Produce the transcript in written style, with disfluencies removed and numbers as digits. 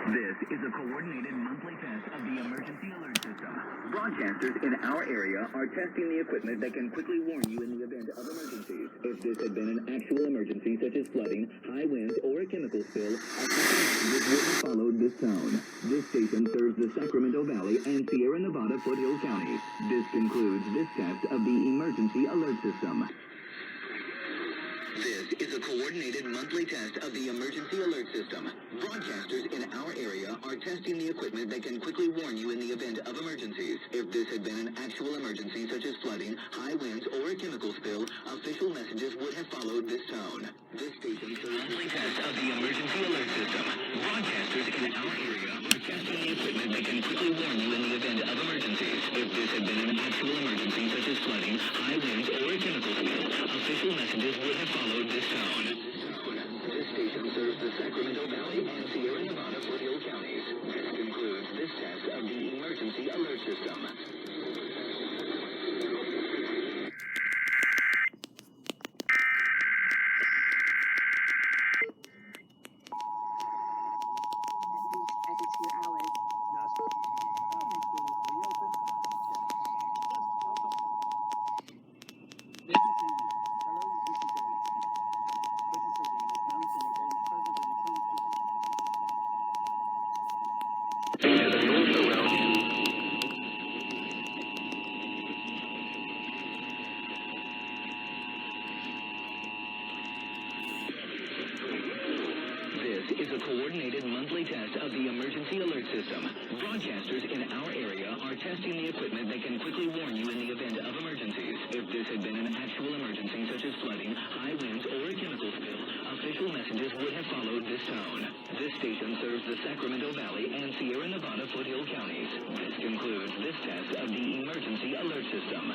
This is a coordinated monthly test of the emergency alert system. Broadcasters in our area are testing the equipment that can quickly warn you in the event of emergencies. If this had been an actual emergency such as flooding, high winds, or a chemical spill, this would have followed this tone. This station serves the Sacramento Valley and Sierra Nevada foothill counties. This concludes this test of the emergency alert system. This is a coordinated monthly test of the emergency alert system. Broadcasters in our area are testing the equipment that can quickly warn you in the event of emergencies. If this had been an actual emergency such as flooding, high winds, or a chemical spill, official messages would have followed this tone. This station is a monthly test of the emergency alert system. Broadcasters in our area are testing the equipment that can quickly warn you in the event of emergencies. If this had been an actual emergency such as flooding, high winds, or a chemical spill, official messages would have followed this tone. This station serves the Sacramento Valley and Sierra Nevada foothill counties. This concludes this test of the emergency alert system. Every 2 hours. Is a coordinated monthly test of the emergency alert system. Broadcasters in our area are testing the equipment that can quickly warn you in the event of emergencies. If this had been an actual emergency such as flooding, high winds, or a chemical spill, official messages would have followed this tone. This station serves the Sacramento Valley and Sierra Nevada foothill counties. This concludes this test of the emergency alert system.